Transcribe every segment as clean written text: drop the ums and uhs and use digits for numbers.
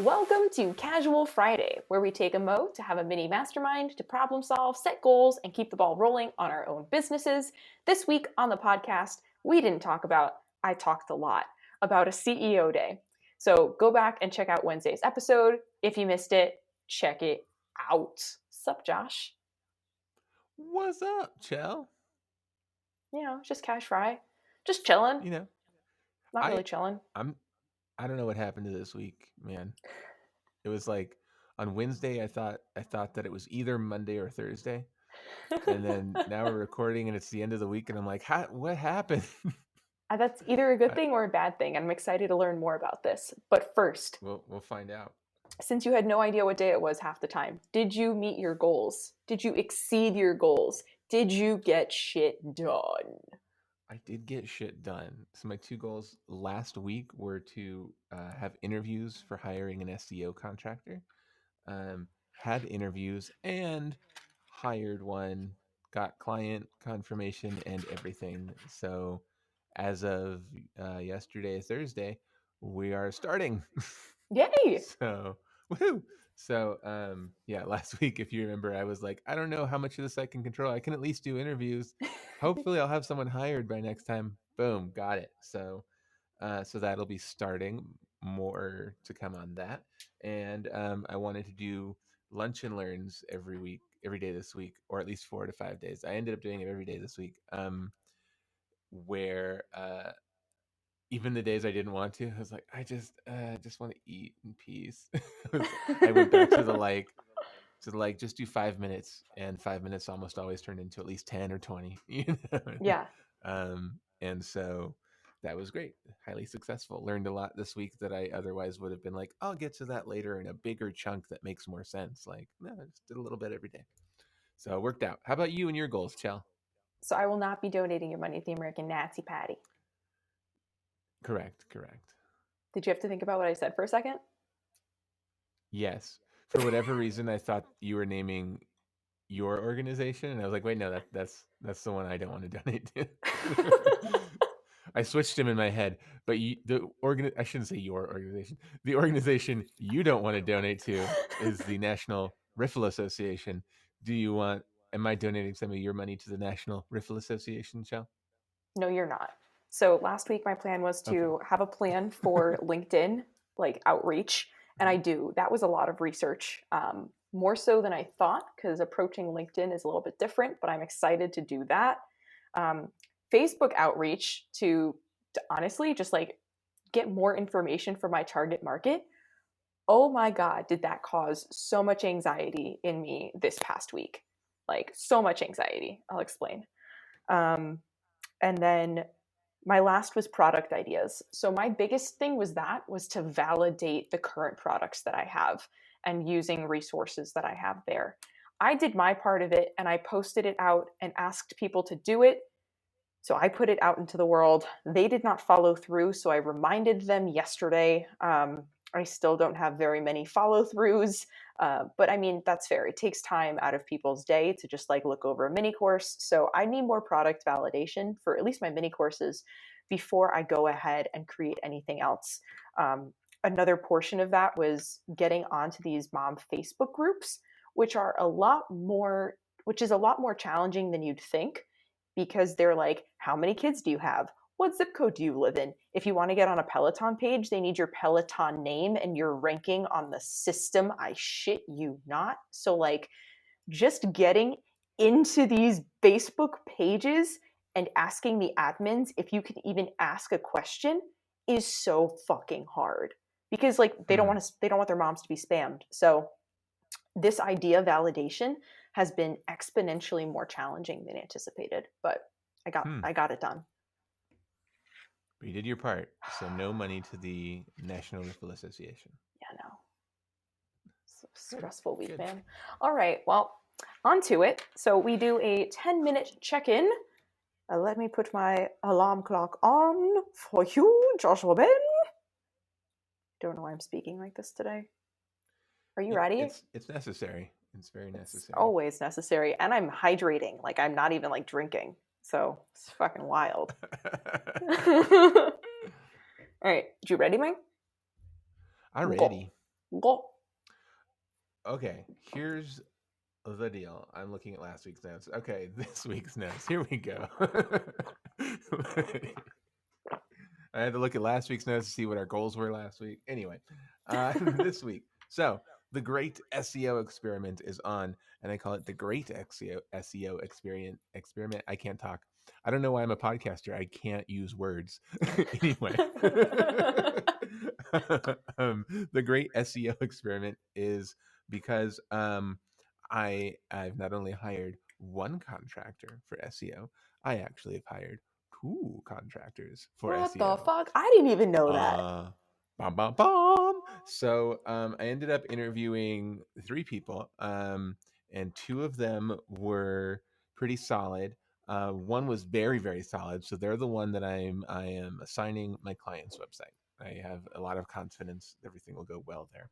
Welcome to Casual Friday, where we take a mo to have a mini mastermind to problem solve, set goals, and keep the ball rolling on our own businesses. This week on the podcast, I talked a lot about a CEO day. So go back and check out Wednesday's episode. If you missed it, check it out. Sup, Josh? What's up, Cel? Just cash fry. Just chilling. You know, Not I really chilling. I don't know what happened to this week, man. It was like on Wednesday I thought that it was either Monday or Thursday. And then now we're recording and it's the end of the week and I'm like, what happened? That's either a good I, thing or a bad thing. I'm excited to learn more about this. But first, we'll find out. since you had no idea what day it was half the time, did you meet your goals? Did you exceed your goals? Did you get shit done? I did get shit done. So my two goals last week were to have interviews for hiring an SEO contractor. Had interviews and hired one, got client confirmation and everything. So as of yesterday, Thursday, we are starting. Yay! So woohoo! So yeah, last week, if you remember, I was like, I don't know how much of this I can control. I can at least do interviews. Hopefully, I'll have someone hired by next time. Boom, got it. So that'll be starting. More to come on that. And I wanted to do lunch and learns every day this week, or at least 4 to 5 days. I ended up doing it every day this week. Where even the days I didn't want to, I was like, I just want to eat in peace. I went back to the just do 5 minutes, and 5 minutes almost always turned into at least 10 or 20. Yeah. And so that was great, highly successful. Learned a lot this week that I otherwise would have been like, I'll get to that later in a bigger chunk that makes more sense. Like, no, I just did a little bit every day. So it worked out. How about you and your goals, Cel? So I will not be donating your money to the American Nazi Party. Correct. Did you have to think about what I said for a second? Yes. For whatever reason, I thought you were naming your organization, and I was like, wait, no, that's the one I don't want to donate to. I switched him in my head, but I shouldn't say your organization. The organization you don't want to donate to is the National Riffle Association. Am I donating some of your money to the National Riffle Association, Cel? No, you're not. So last week my plan was to Okay. have a plan for LinkedIn, like outreach, and I do. That was a lot of research, more so than I thought, because approaching LinkedIn is a little bit different, but I'm excited to do that. Facebook outreach to honestly just like get more information for my target market. Oh my God, did that cause so much anxiety in me this past week? Like so much anxiety. I'll explain. And then my last was product ideas. So my biggest thing was to validate the current products that I have and using resources that I have there. I did my part of it and I posted it out and asked people to do it. So I put it out into the world. They did not follow through. So I reminded them yesterday. I still don't have very many follow throughs. But I mean, that's fair. It takes time out of people's day to just like look over a mini course. So I need more product validation for at least my mini courses before I go ahead and create anything else. Another portion of that was getting onto these mom Facebook groups, which is a lot more challenging than you'd think, because they're like, how many kids do you have? What zip code do you live in? If you want to get on a Peloton page, they need your Peloton name and your ranking on the system. I shit you not. So like just getting into these Facebook pages and asking the admins if you can even ask a question is so fucking hard, because like they don't want their moms to be spammed. So this idea validation has been exponentially more challenging than anticipated, but I got it done. But you did your part, so no money to the National Riffle Association. Yeah, no. So stressful week, good. Man. All right, well, on to it. So we do a 10-minute check-in. Let me put my alarm clock on for you, Joshua Ben. Don't know why I'm speaking like this today. Are you ready? It's necessary. It's very necessary. It's always necessary. And I'm hydrating. Like, I'm not even like drinking. So it's fucking wild. All right. You ready, Mike? I'm ready. Go. Okay, here's the deal. I'm looking at last week's notes. Okay, this week's notes. Here we go. I had to look at last week's notes to see what our goals were last week. Anyway, this week. So the Great SEO experiment is on, and I call it the Great SEO experiment. I can't talk. I don't know why I'm a podcaster. I can't use words. Anyway, the Great SEO experiment is because I've not only hired one contractor for SEO, I actually have hired two contractors for What the SEO. fuck? I didn't even know that. Uh, bum, bum, bum. So I ended up interviewing three people, and two of them were pretty solid. One was very, very solid. So they're the one that I am assigning my client's website. I have a lot of confidence everything will go well there.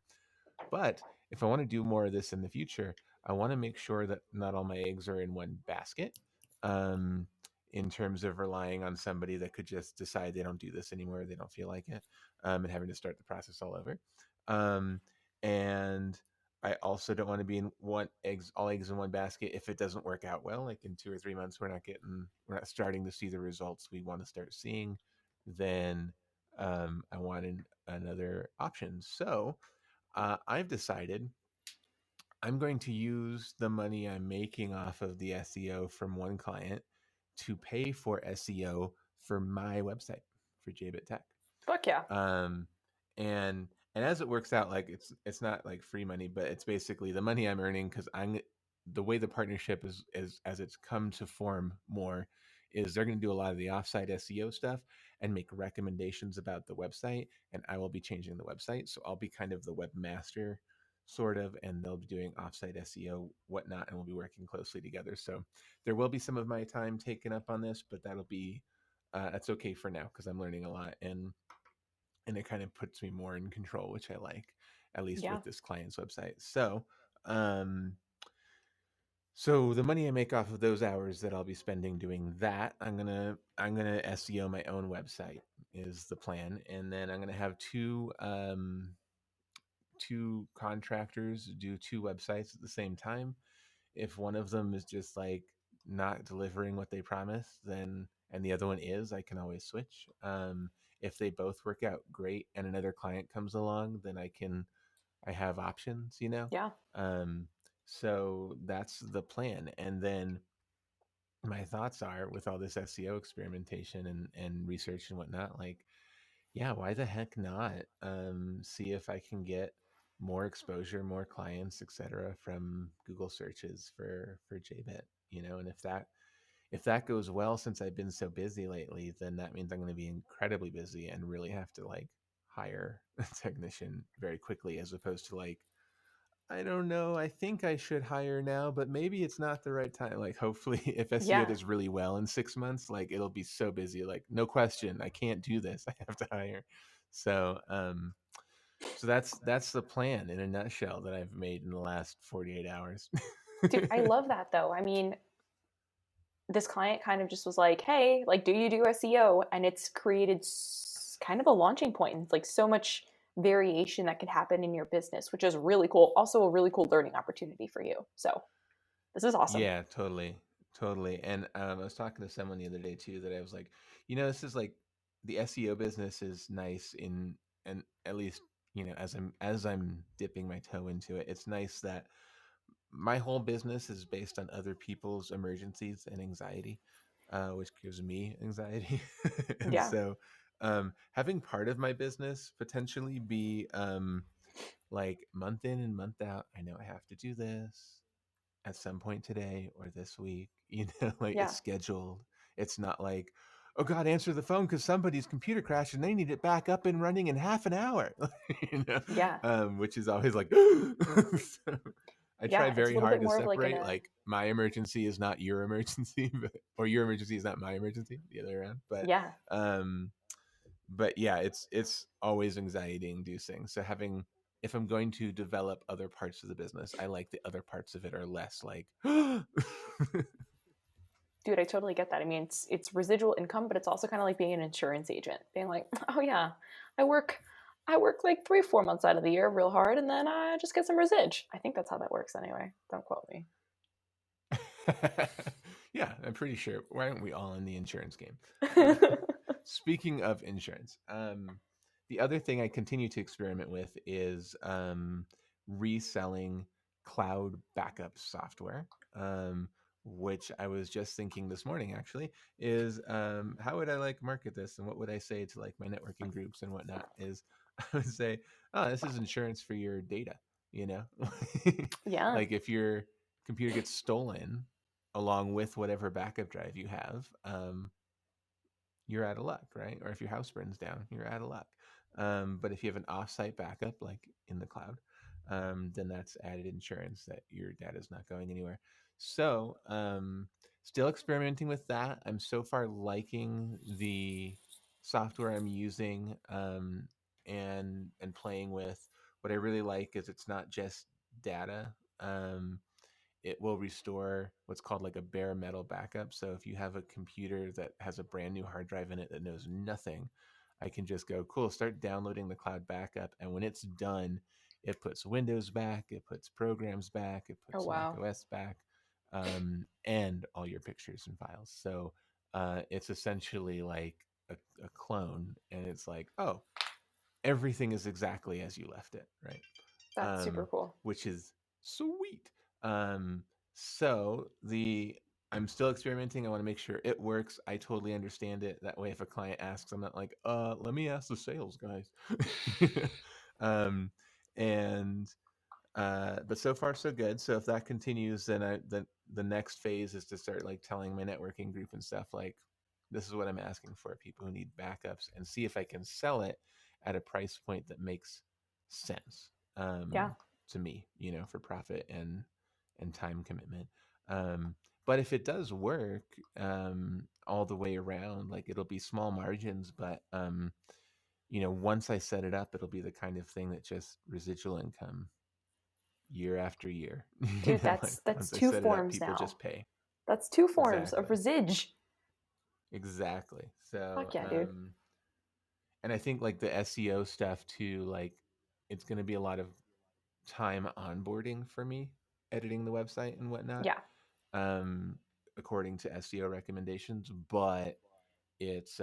But if I want to do more of this in the future, I want to make sure that not all my eggs are in one basket. Um, in terms of relying on somebody that could just decide they don't do this anymore, they don't feel like it, and having to start the process all over. Um, and I also don't want to be in all eggs in one basket. If it doesn't work out well, like in 2 or 3 months, we're not starting to see the results we want to start seeing. Then I wanted another option. So I've decided I'm going to use the money I'm making off of the SEO from one client to pay for SEO for my website for JBit Tech. Fuck yeah. Um, and as it works out, like it's not like free money, but it's basically the money I'm earning because I'm the way the partnership is as it's come to form more is they're going to do a lot of the offsite SEO stuff and make recommendations about the website, and I will be changing the website, so I'll be kind of the webmaster sort of, and they'll be doing offsite SEO whatnot, and we'll be working closely together. So there will be some of my time taken up on this, but that'll be that's okay for now because I'm learning a lot and it kind of puts me more in control, which I like, at least Yeah. with this client's website. Um, so the money I make off of those hours that I'll be spending doing that, I'm gonna SEO my own website is the plan, and then I'm gonna have two contractors do two websites at the same time. If one of them is just like not delivering what they promised, then and the other one is, I can always switch. If they both work out great and another client comes along, then I have options, you know. Yeah. Um, so that's the plan. And then my thoughts are with all this SEO experimentation and research and whatnot, like, yeah, why the heck not? See if I can get more exposure, more clients, etc., from Google searches for JBit, you know. And if that goes well, since I've been so busy lately, then that means I'm going to be incredibly busy and really have to like hire a technician very quickly, as opposed to like, I don't know, I think I should hire now, but maybe it's not the right time. Like, hopefully, if SEO Yeah. does really well in 6 months, like it'll be so busy, like no question, I can't do this. I have to hire. So, so that's the plan in a nutshell that I've made in the last 48 hours. Dude, I love that though. I mean, this client kind of just was like, hey, like, do you do SEO? And it's created kind of a launching point. And it's like so much variation that could happen in your business, which is really cool. Also, a really cool learning opportunity for you. So, this is awesome. Yeah, totally, totally. And I was talking to someone the other day too that I was like, this is like the SEO business is nice and at least as I'm dipping my toe into it, it's nice that my whole business is based on other people's emergencies and anxiety, which gives me anxiety. And Yeah. so, having part of my business potentially be like month in and month out, I know I have to do this at some point today or this week, like Yeah. it's scheduled. It's not like, oh God, answer the phone because somebody's computer crashed and they need it back up and running in half an hour, Yeah. which is always like, so I try Yeah. It's a very little bit hard to more of like separate, like my emergency is not your emergency, or your emergency is not my emergency, the other way around. yeah. Um, but yeah, it's always anxiety inducing. So having if I'm going to develop other parts of the business, I like the other parts of it are less like Dude, I totally get that. I mean, it's residual income, but it's also kind of like being an insurance agent, being like, oh yeah, I work I work like 3, 4 months out of the year real hard, and then I just get some residue. I think that's how that works anyway. Don't quote me. Yeah, I'm pretty sure. Why aren't we all in the insurance game? Uh, Speaking of insurance, the other thing I continue to experiment with is reselling cloud backup software, which I was just thinking this morning actually is how would I like market this and what would I say to like my networking groups and whatnot is I would say, oh, this is insurance for your data, you know? Yeah, Like if your computer gets stolen along with whatever backup drive you have, you're out of luck, right? Or if your house burns down, you're out of luck. But if you have an offsite backup, like in the cloud, then that's added insurance that your data is not going anywhere. So, still experimenting with that. I'm so far liking the software I'm using, and playing with. What I really like is it's not just data. It will restore what's called like a bare metal backup. So if you have a computer that has a brand new hard drive in it that knows nothing, I can just go, cool, start downloading the cloud backup. And when it's done, it puts Windows back, it puts programs back, it oh puts Mac wow, OS back, and all your pictures and files. So it's essentially like a clone. And it's like, oh, everything is exactly as you left it, right? that's super cool. Which is sweet. Um, so the I'm still experimenting. I want to make sure it works. I totally understand it. That way, if a client asks, I'm not like, let me ask the sales guys. um, and but so far so good. So if that continues, then the next phase is to start like telling my networking group and stuff like, this is what I'm asking for people who need backups, and see if I can sell it at a price point that makes sense Yeah, to me, for profit and time commitment. Um, but if it does work all the way around, like it'll be small margins, but once I set it up, it'll be the kind of thing that just residual income year after year. dude, Like that's once I two set it up, forms people now. just pay. That's two forms of Exactly. residue. Exactly. So, Fuck yeah, dude. and I think like the SEO stuff too, like it's going to be a lot of time onboarding for me, editing the website and whatnot, Yeah, um, according to SEO recommendations. But it's,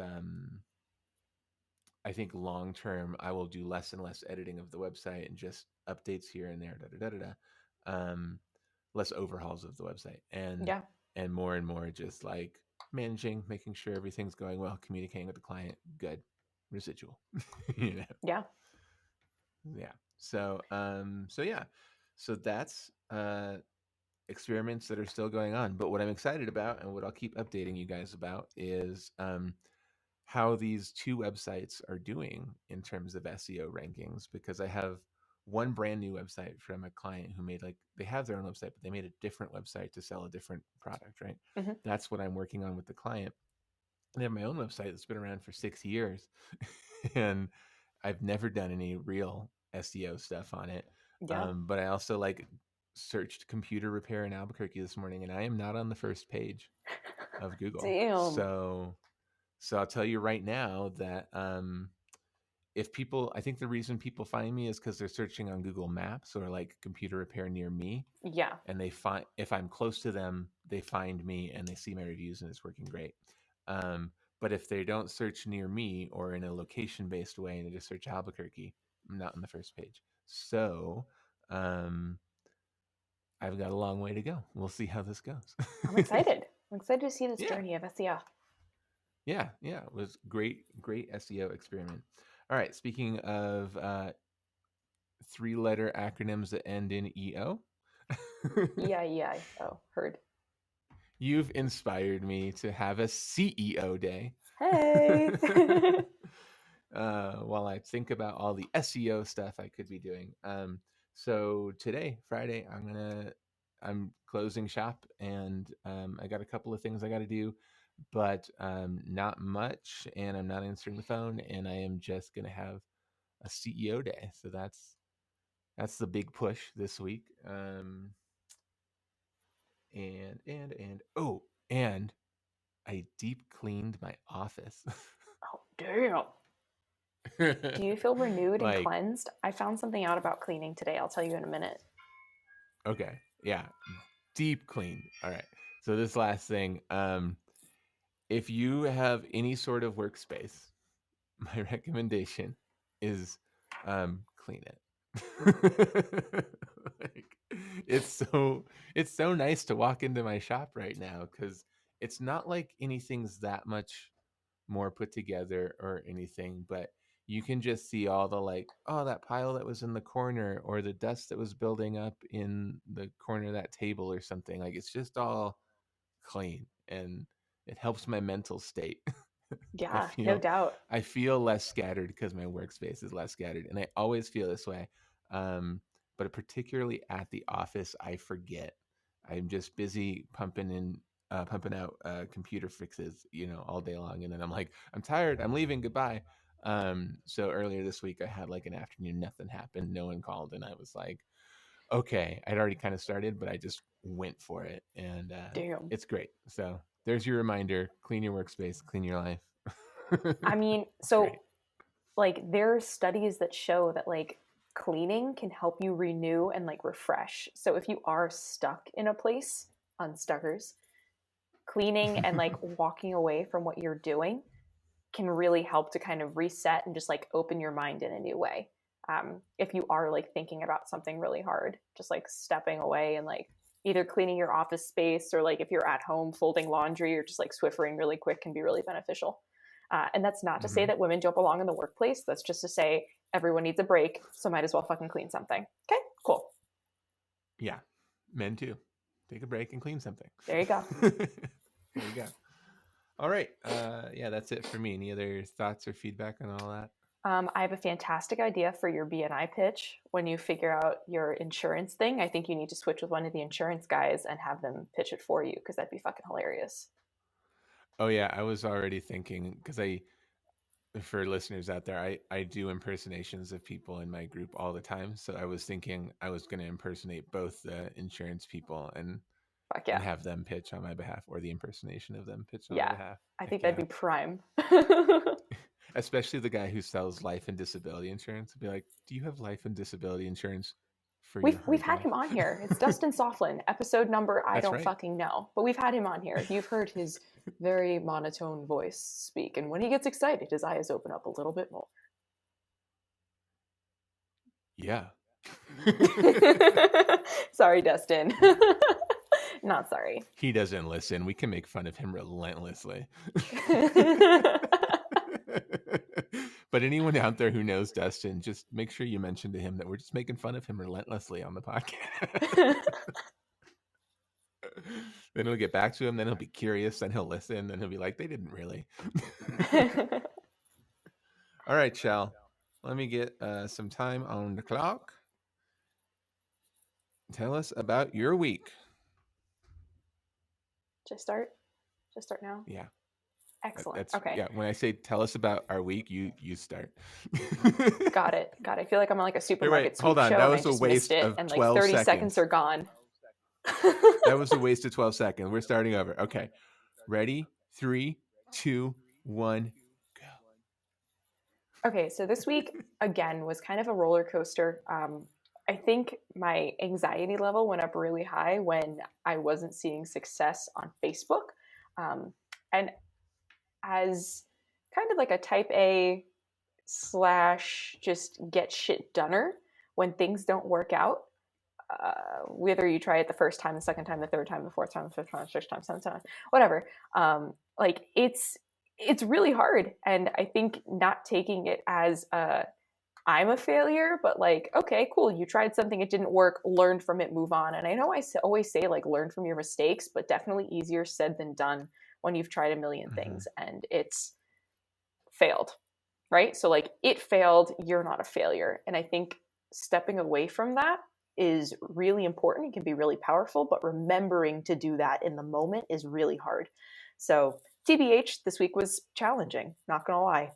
I think long term, I will do less and less editing of the website and just updates here and there, da da da da da. Um, Less overhauls of the website yeah, and more just like managing, making sure everything's going well, communicating with the client, good, residual, you know. yeah. Yeah. So yeah. So that's experiments that are still going on. But what I'm excited about and what I'll keep updating you guys about is how these two websites are doing in terms of SEO rankings, because I have one brand new website from a client who made, like, they have their own website, but they made a different website to sell a different product, right? Hmm. That's what I'm working on with the client. And I have my own website that's been around for 6 years. And I've never done any real SEO stuff on it. Yeah. But I also like searched computer repair in Albuquerque this morning, and I am not on the first page of Google. Damn. So I'll tell you right now that if people, I think the reason people find me is because they're searching on Google Maps or like computer repair near me, Yeah. and they find, if I'm close to them, they find me and they see my reviews and it's working great. Um, but if they don't search near me or in a location based way and they just search Albuquerque, I'm not on the first page. So um, I've got a long way to go. We'll see how this goes. I'm excited. I'm excited to see this Yeah, journey of SEO. yeah. It was great SEO experiment. All right. Speaking of 3-letter acronyms that end in EO. EIEI. Oh, heard. You've inspired me to have a CEO day. Hey. While I think about all the SEO stuff I could be doing. So today, Friday, I'm closing shop, and I got a couple of things I got to do, but not much, and I'm not answering the phone, and I am just gonna have a CEO day. So that's the big push this week. And I deep cleaned my office. Oh, damn. Do you feel renewed and Like, cleansed? I found something out about cleaning today. I'll tell you in a minute. okay, yeah, deep clean. All right. So this last thing, if you have any sort of workspace, my recommendation is clean it. Like, it's so nice to walk into my shop right now because it's not like anything's that much more put together or anything, but you can just see all the like, oh, that pile that was in the corner or the dust that was building up in the corner of that table or something. Like it's just all clean and it helps my mental state. I Yeah, no feel doubt. I feel less scattered because my workspace is less scattered, and I always feel this way. Um, but particularly at the office, I forget. I'm just busy pumping out computer fixes, all day long, and then I'm like, I'm tired, I'm leaving, goodbye. So earlier this week, I had like an afternoon, nothing happened, no one called, and I was like, okay, I'd already kind of started, but I just went for it, and Damn. it's great. So there's your reminder: clean your workspace, clean your life. I mean, It's great. so like there are studies that show that like cleaning can help you renew and like refresh. So if you are stuck in a place, unstuckers, cleaning and like walking away from what you're doing can really help to kind of reset and just like open your mind in a new way. If you are like thinking about something really hard, just like stepping away and like either cleaning your office space or like if you're at home folding laundry or just like Swiffering really quick can be really beneficial. And that's not to say Hmm. that women don't belong in the workplace. That's just to say everyone needs a break, so might as well fucking clean something. Okay, cool. Yeah, men too. Take a break and clean something. There you go. There you go. All right. Yeah, that's it for me. Any other thoughts or feedback on all that? I have a fantastic idea for your BNI pitch. When you figure out your insurance thing, I think you need to switch with one of the insurance guys and have them pitch it for you because that'd be fucking hilarious. Oh yeah, I was already thinking because for listeners out there, I do impersonations of people in my group all the time. So I was thinking I was going to impersonate both the insurance people Fuck and yeah. have them pitch on my behalf, or the impersonation of them pitch on my Yeah. behalf. I Heck think that'd yeah. be prime. Especially the guy who sells life and disability insurance. Be like, do you have life and disability insurance for your We've hard had drive? him on here. It's Dustin Soflin. Episode number I That's don't right. fucking know, but we've had him on here. You've heard his very monotone voice speak, and when he gets excited, his eyes open up a little bit more. Yeah. Sorry, Dustin. Not sorry. He doesn't listen. We can make fun of him relentlessly. But anyone out there who knows Dustin, just make sure you mention to him that we're just making fun of him relentlessly on the podcast. Then he'll get back to him. Then he'll be curious. Then he'll listen. Then he'll be like, they didn't really. All right, Cel. Let me get some time on the clock. Tell us about your week. Just start. Just start now. Yeah. Excellent. That's Okay. yeah. When I say tell us about our week, you start. Got it. Got it. I feel like I'm on like a Hey, wait, supermarket hold sweep on. show That and I was a just missed waste it of and like 12 30 seconds seconds. are gone. That was a waste of 12 seconds. We're starting over. Okay. Ready? 3, 2, 1, go. Okay, so this week again was kind of a roller coaster. I think my anxiety level went up really high when I wasn't seeing success on Facebook. And as kind of like a type A slash just get shit doneer, when things don't work out, whether you try it the first time, the second time, the third time, the fourth time, the fifth time, the sixth time, seventh time, whatever, like it's really hard. And I think not taking it as I'm a failure, but like, okay, cool, you tried something, it didn't work, learned from it, move on. And I know always say like learn from your mistakes, but definitely easier said than done when you've tried a million Mm-hmm. things and it's failed, right? So like it failed, you're not a failure. And I think stepping away from that is really important. It can be really powerful, but remembering to do that in the moment is really hard. So TBH, this week was challenging, not gonna lie.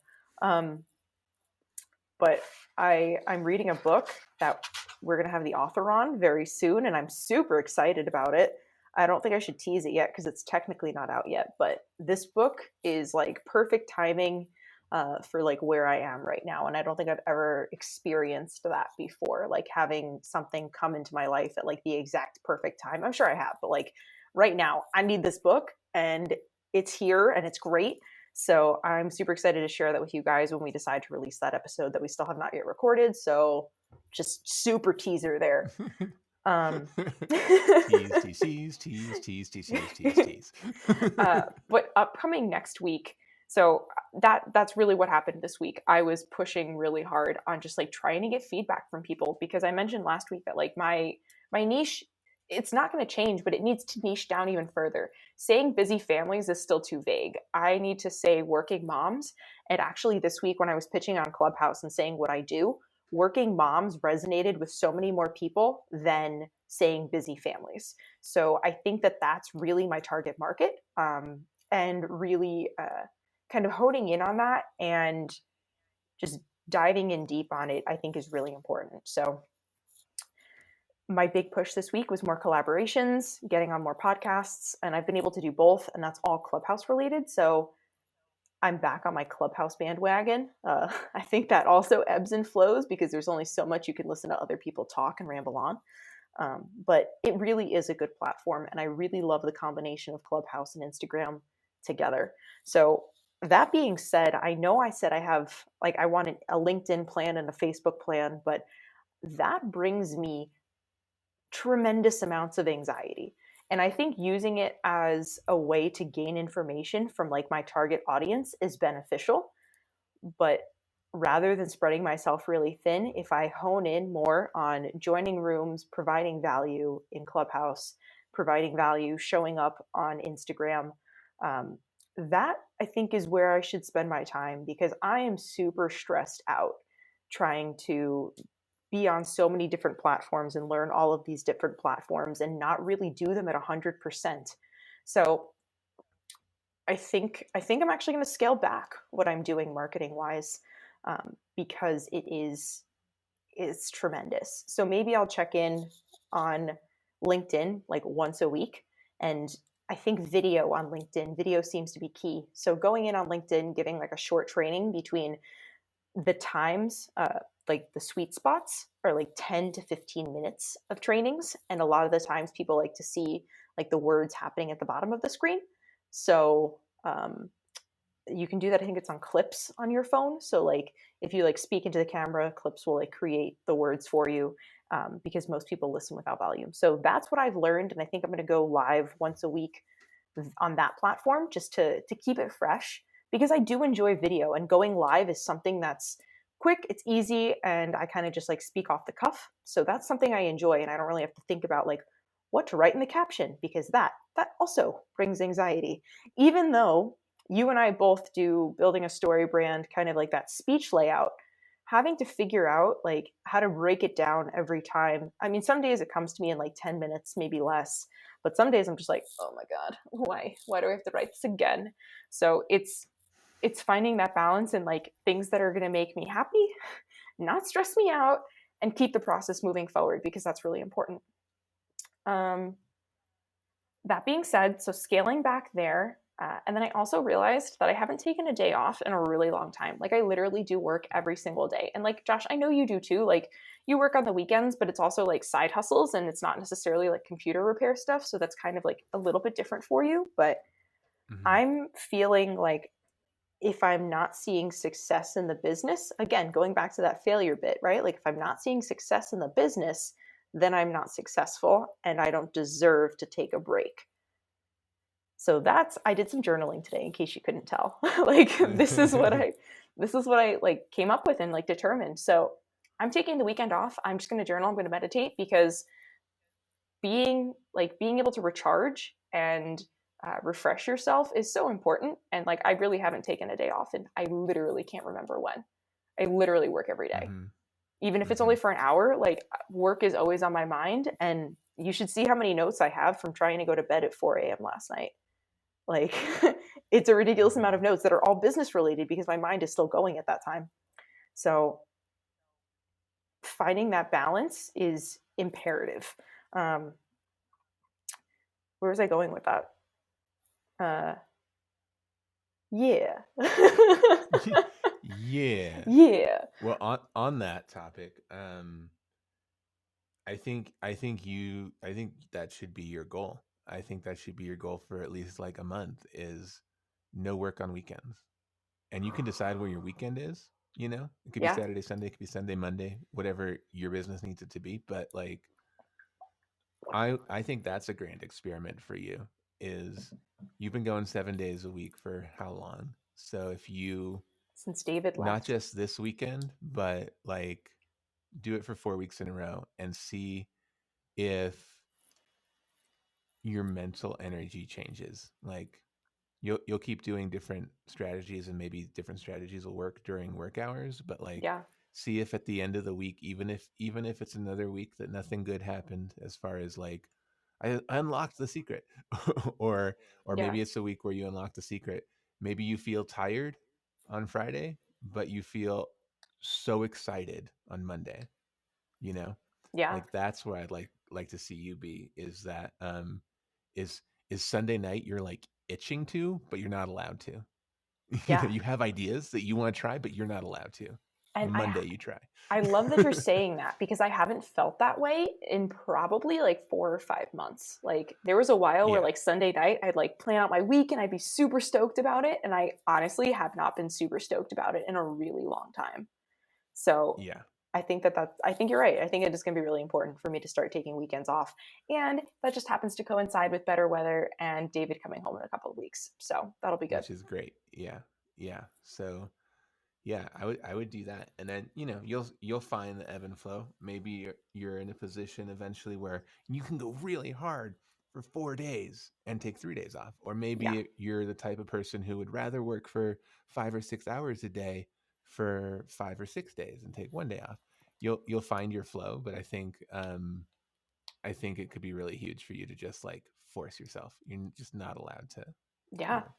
But I'm reading a book that we're gonna have the author on very soon, and I'm super excited about it. I don't think I should tease it yet because it's technically not out yet, but this book is like perfect timing. for like where I am right now. And I don't think I've ever experienced that before, like having something come into my life at like the exact perfect time. I'm sure I have, but like right now I need this book and it's here and it's great. So I'm super excited to share that with you guys when we decide to release that episode that we still have not yet recorded. So just super teaser there. Tease, tease, tease, tease, tease, tease, tease, tease, tease. But upcoming next week, so that's really what happened this week. I was pushing really hard on just like trying to get feedback from people, because I mentioned last week that like my niche, it's not going to change, but it needs to niche down even further. Saying busy families is still too vague. I need to say working moms. And actually this week when I was pitching on Clubhouse and saying what I do, working moms resonated with so many more people than saying busy families. So I think that that's really my target market, and really kind of honing in on that and just diving in deep on it, I think is really important. So my big push this week was more collaborations, getting on more podcasts, and I've been able to do both, and that's all Clubhouse related. So I'm back on my Clubhouse bandwagon. I think that also ebbs and flows because there's only so much you can listen to other people talk and ramble on. But it really is a good platform, and I really love the combination of Clubhouse and Instagram together. So that being said, I know I said I have like I want a LinkedIn plan and a Facebook plan, but that brings me tremendous amounts of anxiety. And I think using it as a way to gain information from like my target audience is beneficial. But rather than spreading myself really thin, if I hone in more on joining rooms, providing value in Clubhouse, providing value, showing up on Instagram, that I think is where I should spend my time, because I am super stressed out trying to be on so many different platforms and learn all of these different platforms and not really do them at 100%. So I think I'm actually going to scale back what I'm doing marketing wise, because it's tremendous. So maybe I'll check in on LinkedIn like once a week, and I think video on LinkedIn, video seems to be key. So going in on LinkedIn, giving like a short training between the times, like the sweet spots are like 10 to 15 minutes of trainings. And a lot of the times people like to see like the words happening at the bottom of the screen. So you can do that. I think it's on clips on your phone. So like if you like speak into the camera, clips will like create the words for you, because most people listen without volume. So that's what I've learned. And I think I'm going to go live once a week on that platform just to keep it fresh, because I do enjoy video, and going live is something that's quick, it's easy, and I kind of just like speak off the cuff. So that's something I enjoy, and I don't really have to think about like what to write in the caption, because that also brings anxiety. Even though you and I both do building a story brand, kind of like that speech layout, having to figure out like how to break it down every time. I mean, some days it comes to me in like 10 minutes, maybe less, but some days I'm just like, oh my God, why do I have to write this again? So it's finding that balance and like things that are going to make me happy, not stress me out, and keep the process moving forward, because that's really important. That being said, so scaling back there, and then I also realized that I haven't taken a day off in a really long time. Like I literally do work every single day. And like Josh, I know you do too. Like you work on the weekends, but it's also like side hustles, and it's not necessarily like computer repair stuff. So that's kind of like a little bit different for you. But I'm feeling like if I'm not seeing success in the business, again, going back to that failure bit, right? Like if I'm not seeing success in the business, then I'm not successful and I don't deserve to take a break. So I did some journaling today, in case you couldn't tell. Like this is what I like came up with and like determined. So I'm taking the weekend off. I'm just going to journal. I'm going to meditate, because being able to recharge and refresh yourself is so important. And like I really haven't taken a day off, and I literally can't remember when. I literally work every day. Even if it's only for an hour. Like work is always on my mind, and you should see how many notes I have from trying to go to bed at 4 a.m. last night. Like it's a ridiculous amount of notes that are all business related, because my mind is still going at that time. So finding that balance is imperative. Where was I going with that? Yeah. Yeah. Yeah. Well, on that topic, I think that should be your goal. I think that should be your goal for at least like a month is no work on weekends. And you can decide where your weekend is, you know? It could be Yeah. Saturday, Sunday, it could be Sunday, Monday, whatever your business needs it to be, but like I think that's a grand experiment for you is you've been going 7 days a week for how long? So if you Since David not left. just this weekend, but like do it for 4 weeks in a row and see if your mental energy changes. Like you'll keep doing different strategies and maybe different strategies will work during work hours, but like Yeah. see if at the end of the week, even if it's another week that nothing good happened as far as like I unlocked the secret or Yeah. maybe it's a week where you unlock the secret. Maybe you feel tired on Friday, but you feel so excited on Monday, you know? Yeah. Like that's where I'd like to see you be is that is is Sunday night you're like itching to, but you're not allowed to. You know, Yeah. you have ideas that you want to try, but you're not allowed to. And Monday you try. I love that you're saying that because I haven't felt that way in probably like 4 or 5 months. Like there was a while where Yeah. like Sunday night I'd like plan out my week and I'd be super stoked about it, and I honestly have not been super stoked about it in a really long time. So Yeah. I think you're right. I think it is going to be really important for me to start taking weekends off, and that just happens to coincide with better weather and David coming home in a couple of weeks. So that'll be good. Which is great. Yeah. Yeah. So yeah, I would do that, and then you'll find the ebb and flow. Maybe you're in a position eventually where you can go really hard for 4 days and take 3 days off, or Yeah. maybe you're the type of person who would rather work for 5 or 6 hours a day for 5 or 6 days and take one day off. You'll find your flow, but I think it could be really huge for you to just like force yourself. You're just not allowed to Yeah. work.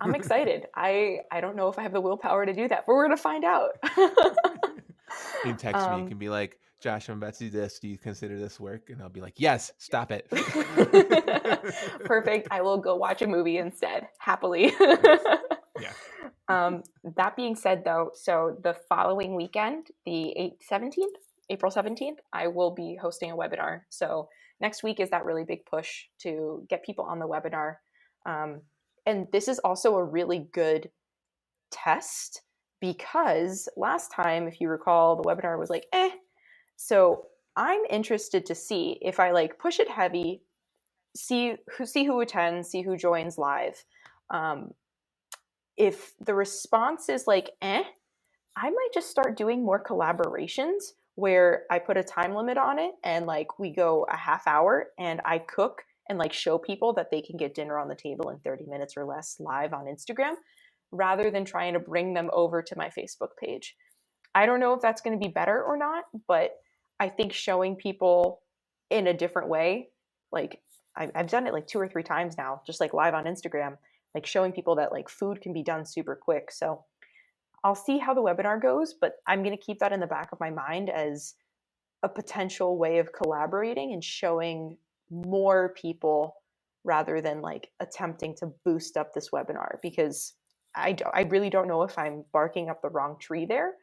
I'm excited. I don't know if I have the willpower to do that, but we're gonna find out. You can text me. You um, can be like, Josh, I'm about to do this. Do you consider this work? And I'll be like, yes, stop it. Perfect. I will go watch a movie instead, happily. Yes. Yeah. That being said, though, so the following weekend, the 17th, April 17th, I will be hosting a webinar. So next week is that really big push to get people on the webinar. Um, and this is also a really good test because last time, if you recall, the webinar was like, eh. So I'm interested to see if I like push it heavy, see who attends, see who joins live. Um, if the response is like, eh, I might just start doing more collaborations where I put a time limit on it and like we go a half hour and I cook and like show people that they can get dinner on the table in 30 minutes or less live on Instagram rather than trying to bring them over to my Facebook page. I don't know if that's going to be better or not, but I think showing people in a different way, like I've done it like 2 or 3 times now, just like live on Instagram, like showing people that like food can be done super quick. So I'll see how the webinar goes, but I'm going to keep that in the back of my mind as a potential way of collaborating and showing more people rather than like attempting to boost up this webinar because I really don't know if I'm barking up the wrong tree there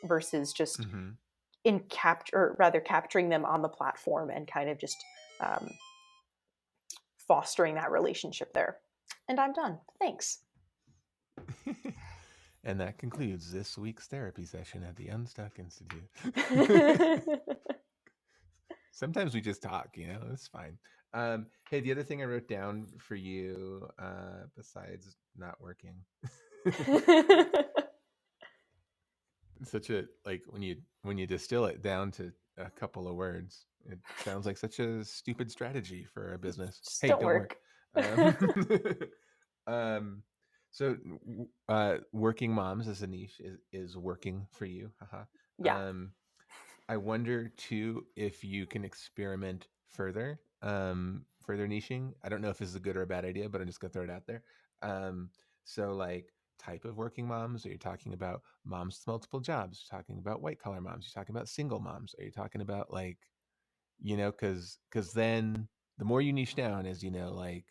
versus just Mm-hmm. in capture or rather capturing them on the platform and kind of just um, fostering that relationship there. And I'm done. Thanks. And that concludes this week's therapy session at the Unstuck Institute. Sometimes we just talk, it's fine. Hey, the other thing I wrote down for you, besides not working, such a like when you distill it down to a couple of words, it sounds like such a stupid strategy for a business. Just Hey, don't don't work. work. Um, um, so working moms as a niche is working for you. Haha. Yeah. I wonder too if you can experiment further niching. I don't know if this is a good or a bad idea, but I'm just gonna throw it out there. So like type of working moms, are you talking about moms with multiple jobs? You're talking about white collar moms? You're talking about single moms? Are you talking about like, because then the more you niche down, as like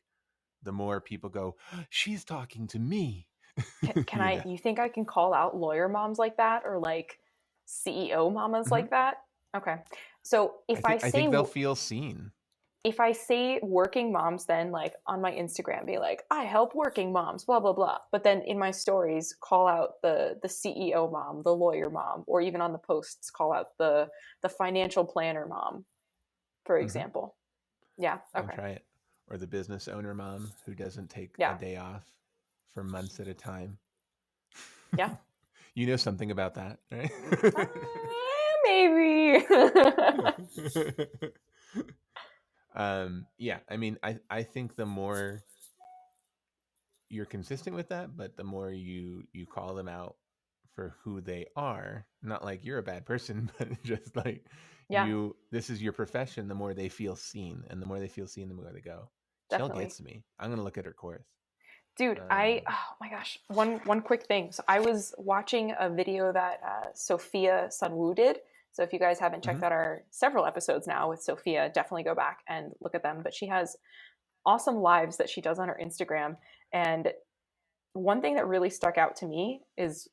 the more people go, she's talking to me. Can I, you think I can call out lawyer moms like that, or like CEO mamas Mhm. like that? Okay. So I think they'll feel seen. if I say working moms, then like on my Instagram, be like, I help working moms, blah blah blah. But then in my stories, call out the CEO mom, the lawyer mom, or even on the posts, call out the financial planner mom, for Mhm. example. Yeah. I'll Okay. try it. Or the business owner mom who doesn't take a Yeah. day off for months at a time. Yeah. You know something about that, right? Maybe. Yeah, I mean, I think the more you're consistent with that, but the more you call them out for who they are, not like you're a bad person, but just like Yeah, this is your profession, the more they feel seen, and the more they feel seen, the more they go, Cel definitely. gets me. I'm gonna look at her course. Dude, Um, oh my gosh, one quick thing. So I was watching a video that Sophia Sunwoo did. So if you guys haven't checked mhm, out our several episodes now with Sophia, definitely go back and look at them. But she has awesome lives that she does on her Instagram. And one thing that really stuck out to me is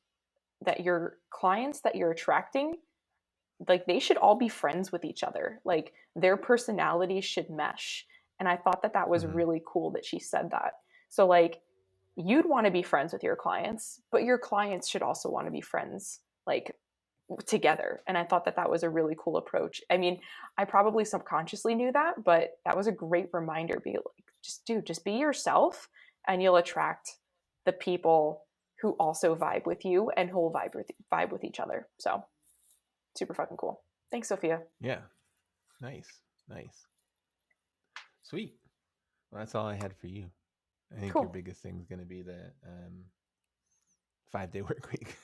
that your clients that you're attracting, like they should all be friends with each other. Like their personalities should mesh. And I thought that that was mhm, really cool that she said that. So like you'd want to be friends with your clients, but your clients should also want to be friends like together. And I thought that that was a really cool approach. I mean, I probably subconsciously knew that, but that was a great reminder. Be like, just dude, just be yourself and you'll attract the people who also vibe with you and who will vibe with each other. So super fucking cool. Thanks, Sophia. yeah, nice, nice, sweet. Well, that's all I had for you. I think your Cool. biggest thing is gonna be the 5-day work week.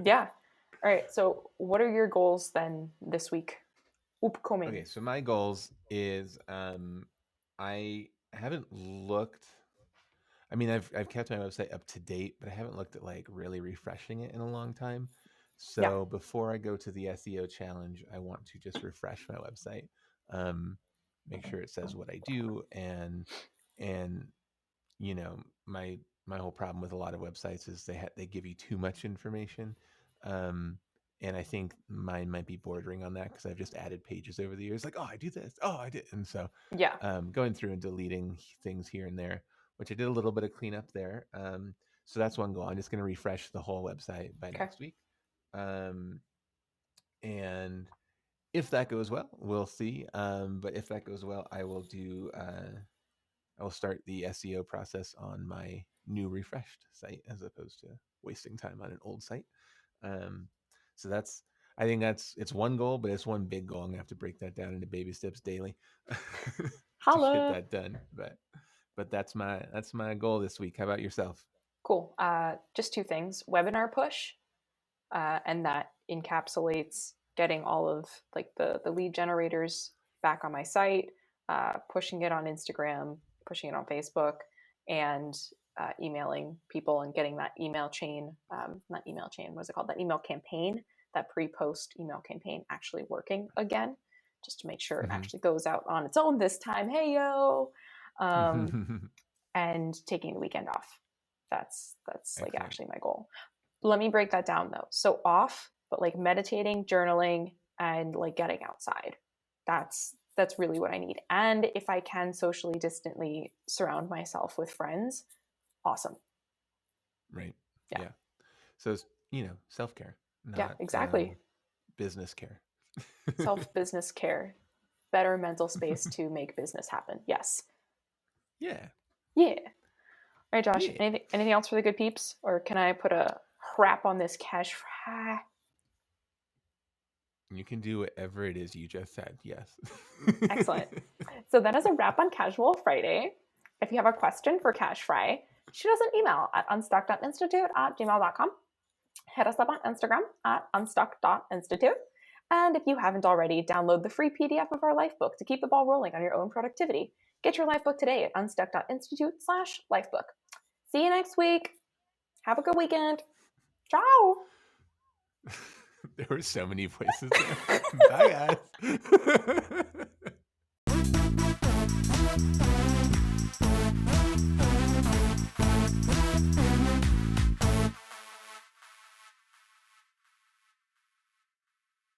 Yeah. All right. So, what are your goals then this week? Upcoming. Okay, so my goals is I haven't looked. I mean, I've kept my website up to date, but I haven't looked at like really refreshing it in a long time. Yeah. So before I go to the SEO challenge, I want to just refresh my website, um, make sure it says what I do, and you know my whole problem with a lot of websites is they give you too much information, um, and I think mine might be bordering on that because I've just added pages over the years, like, oh, I do this, oh, I did, and so Yeah. going through and deleting things here and there, which I did a little bit of cleanup there. So that's one goal. I'm just going to refresh the whole website by Okay. next week, um, and if that goes well, we'll see. But if that goes well, I will do. I will start the SEO process on my new refreshed site as opposed to wasting time on an old site. Um, so that's, I think it's one goal, but it's one big goal. I'm gonna have to break that down into baby steps daily to get Holla. that done. But that's my goal this week. How about yourself? Cool. Just two things. Webinar push, and that encapsulates getting all of like the lead generators back on my site, pushing it on Instagram, pushing it on Facebook, and emailing people and getting that email chain, not email chain, what's it called? That email campaign, that pre-post email campaign actually working again, just to make sure it Hmm. actually goes out on its own this time. Hey yo, um, and taking the weekend off. That's like Excellent. actually my goal. Let me break that down though. So off, but like meditating, journaling, and like getting outside. That's really what I need. And if I can socially distantly surround myself with friends, awesome. Right. Yeah. Yeah. So it's, self care, Yeah, not exactly. business care. Self business care, better mental space to make business happen. Yes. Yeah. Yeah. All right, Josh. Yeah. Anything else for the good peeps, or can I put a wrap on this cash fry? You can do whatever it is you just said. Yes. Excellent. So that is a wrap on Casual Friday. If you have a question for Cash Fry, shoot us an email at unstuck.institute@gmail.com. Hit us up on Instagram at unstuck.institute. And if you haven't already, download the free PDF of our life book to keep the ball rolling on your own productivity. Get your life book today at unstuck.institute/lifebook. See you next week. Have a good weekend. Ciao. There were so many voices there. Bye, guys.